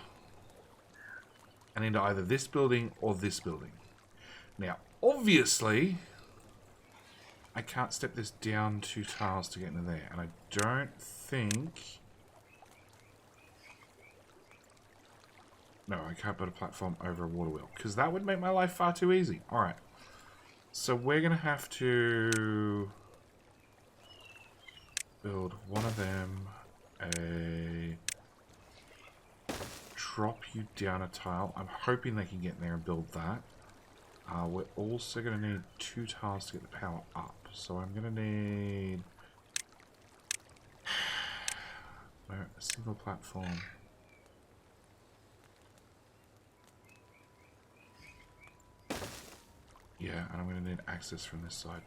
and into either this building or this building. Now, obviously, I can't step this down 2 tiles to get into there. And I don't think... No, I can't put a platform over a water wheel. Because that would make my life far too easy. Alright. So we're going to have to build one of them. Drop you down a tile. I'm hoping they can get in there and build that. We're also going to need 2 tiles to get the power up. So I'm going to need a single platform. Yeah, and I'm going to need access from this side.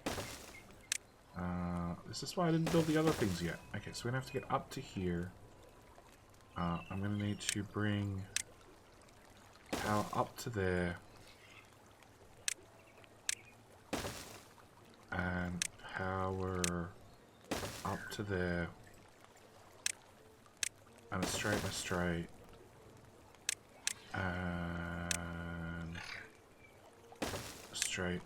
This is why I didn't build the other things yet. Okay, so we're going to have to get up to here. I'm going to need to bring power up to there. And power up to there. And a straight. And a straight.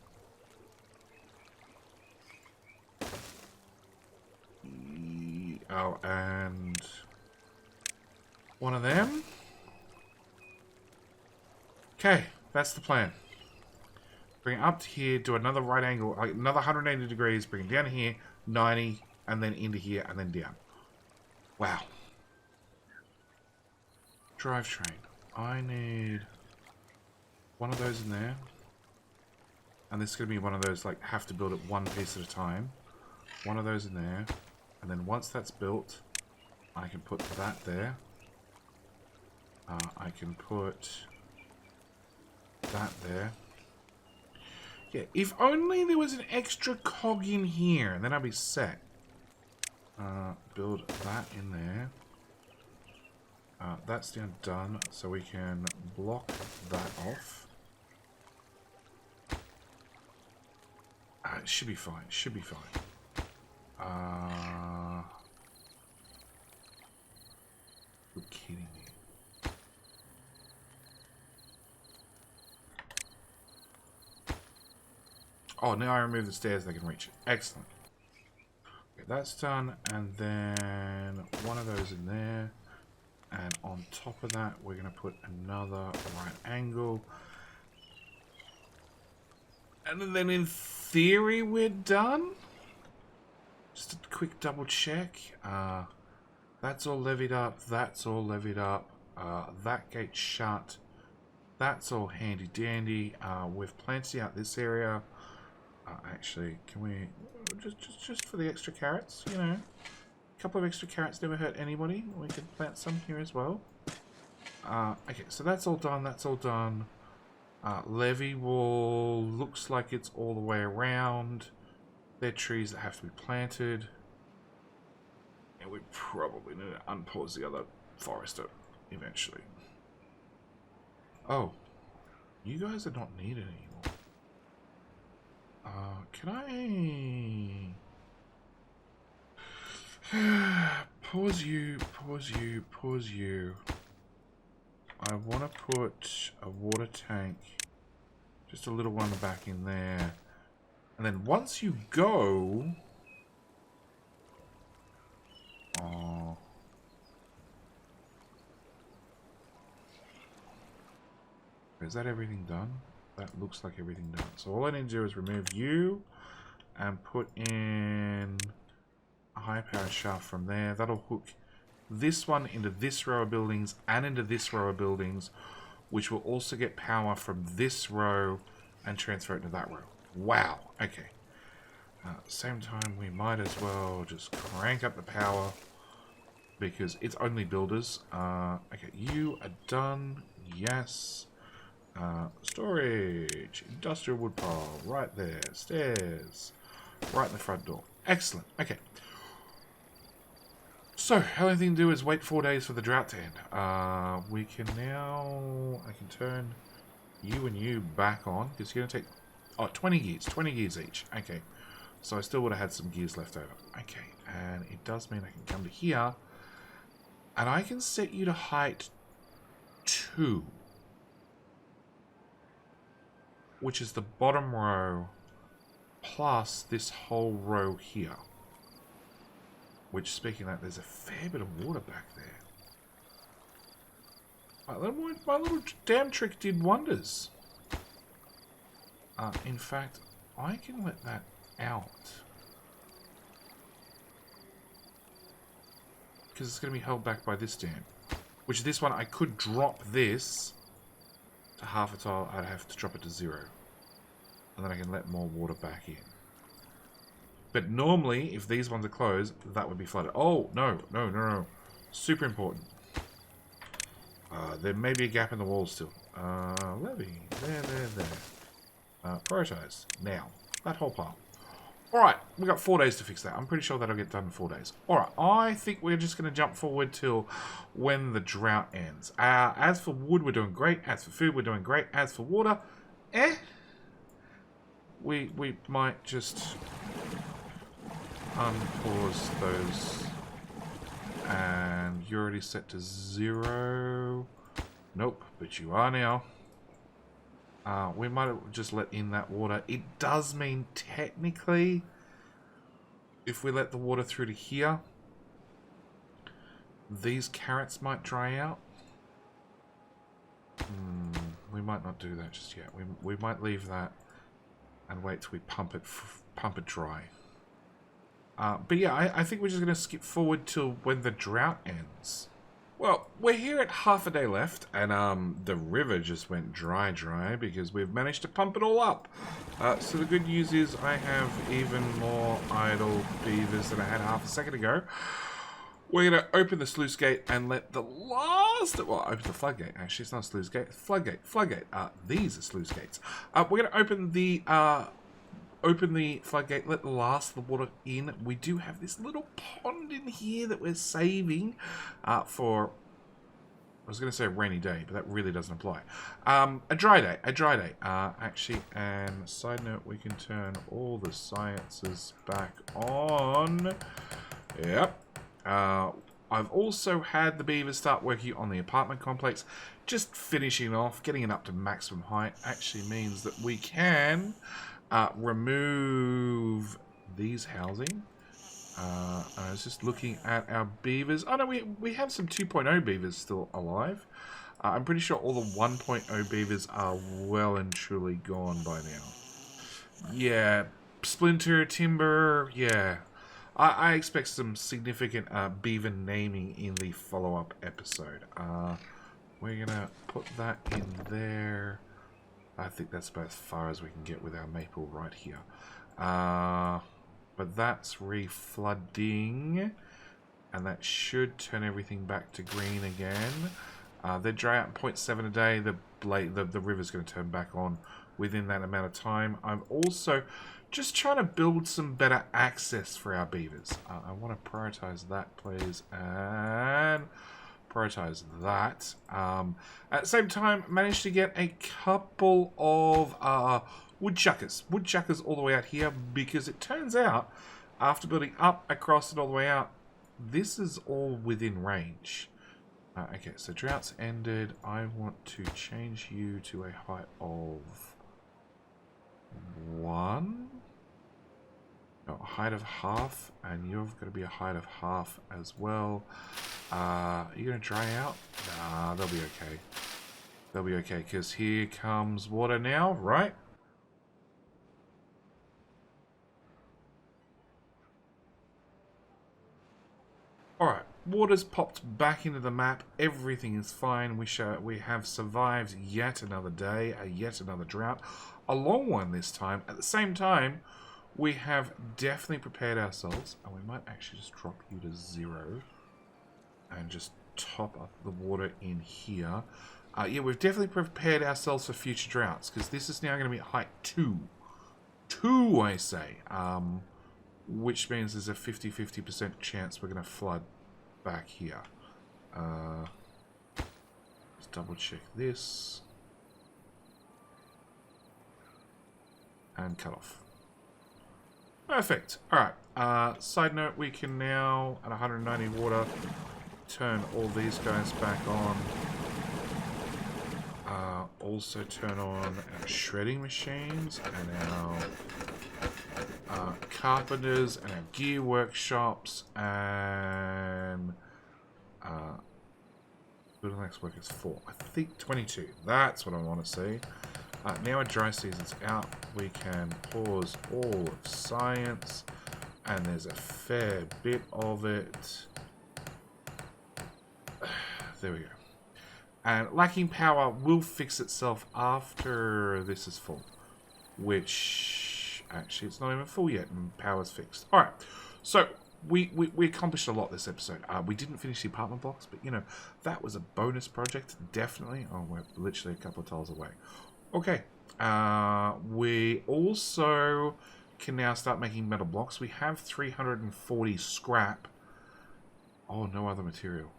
Oh, and one of them. Okay, that's the plan. Bring it up to here, do another right angle, like another 180 degrees, bring it down here, 90, and then into here, and then down. Wow. Drivetrain. I need one of those in there. And this is going to be one of those, like, have to build it one piece at a time. One of those in there. And then once that's built, I can put that there. I can put that there. Yeah, if only there was an extra cog in here, and then I'd be set. Build that in there. That's now done, so we can block that off. It should be fine. Should be fine. You're kidding me. Oh, now I remove the stairs, they can reach it. Excellent. Okay, that's done, and then one of those in there. And on top of that, we're going to put another right angle. And then in theory, we're done. Just a quick double check. That's all levied up. That's all levied up. That gate's shut. That's all handy dandy. We've planted out this area. Actually, can we just for the extra carrots? You know, a couple of extra carrots never hurt anybody. We could plant some here as well. Okay, so that's all done. That's all done. Levee wall looks like it's all the way around. They're trees that have to be planted. And we probably need to unpause the other forester eventually. Oh, you guys are not needed anymore. Can I pause you? I want to put a water tank, just a little one back in there. And then once you go... Oh. Is that everything done? That looks like everything done. So all I need to do is remove you and put in a high power shaft from there. That'll hook this one into this row of buildings and into this row of buildings, which will also get power from this row and transfer it to that row. Wow. Okay. At the same time, we might as well just crank up the power because it's only builders. Okay, you are done. Yes. Storage. Industrial wood pile. Right there. Stairs. Right in the front door. Excellent. Okay. So, only thing to do is wait 4 days for the drought to end. We can now... I can turn you and you back on. Because you're going to take... Oh, 20 gears. 20 gears each. Okay. So I still would have had some gears left over. Okay. And it does mean I can come to here. And I can set you to height 2. Which is the bottom row plus this whole row here. Which, speaking of that, there's a fair bit of water back there. My little dam trick did wonders. In fact, I can let that out. Because it's going to be held back by this dam. Which this one, I could drop this to half a tile. I'd have to drop it to 0. And then I can let more water back in. But normally, if these ones are closed, that would be flooded. Oh, no. Super important. There may be a gap in the wall still. Levee. There. Prioritize. Now. That whole pile. Alright, we've got 4 days to fix that. I'm pretty sure that'll get done in 4 days. Alright, I think we're just going to jump forward till when the drought ends. As for wood, we're doing great. As for food, we're doing great. As for water, we might just unpause those. And you're already set to 0. Nope, but you are now. We might just let in that water. It does mean technically, if we let the water through to here, these carrots might dry out. We might not do that just yet. We might leave that and wait till we pump it dry. But yeah, I think we're just going to skip forward till when the drought ends. Well, we're here at half a day left, and the river just went dry because we've managed to pump it all up. So the good news is I have even more idle beavers than I had half a second ago. We're going to open the sluice gate and let the last... Well, open the floodgate. Actually, it's not a sluice gate. Floodgate. These are sluice gates. We're going to open the floodgate, let the last of the water in. We do have this little pond in here that we're saving for... I was going to say a rainy day, but that really doesn't apply. A dry day. Actually, and side note, we can turn all the sciences back on. Yep. I've also had the beavers start working on the apartment complex. Just finishing off, getting it up to maximum height actually means that we can remove these housing. I was just looking at our beavers. Oh no, we have some 2.0 beavers still alive. I'm pretty sure all the 1.0 beavers are well and truly gone by now. Yeah, Splinter, Timber, yeah. I expect some significant beaver naming in the follow-up episode. We're going to put that in there. I think that's about as far as we can get with our maple right here. But that's re-flooding. And that should turn everything back to green again. They dry out in 0.7 a day. The river's going to turn back on within that amount of time. I'm also just trying to build some better access for our beavers. I want to prioritize that, please, and prioritize that. At the same time, managed to get a couple of woodchuckers all the way out here, because it turns out after building up, across, and all the way out, this is all within range. Okay, so droughts ended. I want to change you to a height of 1. No, a height of half, and you've got to be a height of half as well. Are you going to dry out? Nah, they'll be okay. They'll be okay, because here comes water now, right? Alright, water's popped back into the map. Everything is fine. We have survived yet another day, yet another drought. A long one this time. At the same time, we have definitely prepared ourselves. And we might actually just drop you to 0. And just top up the water in here. Yeah, we've definitely prepared ourselves for future droughts, because this is now going to be height 2. 2, I say. Which means there's a 50% chance we're going to flood back here. Let's double check this. And cut off. Perfect. Alright. Side note, we can now, at 190 water, turn all these guys back on. Also turn on our shredding machines and our carpenters and our gear workshops, and building next work is 4. I think 22. That's what I want to see. Now our dry season's out, we can pause all of science, and there's a fair bit of it. There we go. And lacking power will fix itself after this is full, which actually it's not even full yet, and power's fixed. All right, so we accomplished a lot this episode. We didn't finish the apartment blocks, but you know, that was a bonus project, definitely. Oh, we're literally a couple of tiles away. Okay, we also can now start making metal blocks. We have 340 scrap. Oh, no other material,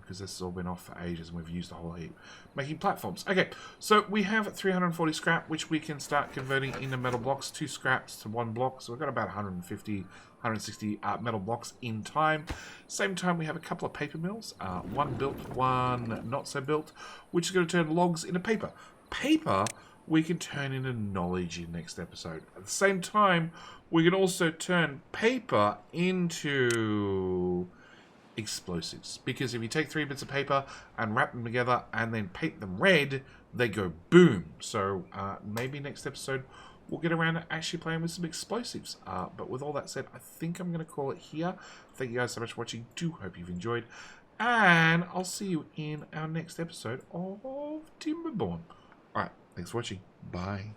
because this has all been off for ages and we've used a whole heap. Making platforms. Okay, so we have 340 scrap, which we can start converting into metal blocks. 2 scraps to 1 block, so we've got about 150, 160 metal blocks in time. Same time, we have a couple of paper mills. One built, one not so built, which is going to turn logs into paper. Paper we can turn into knowledge in next episode. At the same time, we can also turn paper into explosives, because if you take 3 bits of paper and wrap them together and then paint them red, they go boom. So maybe next episode we'll get around to actually playing with some explosives. But with all that said, I think I'm going to call it here. Thank you guys so much for watching. Do hope you've enjoyed, and I'll see you in our next episode of Timberborn. Alright, thanks for watching. Bye.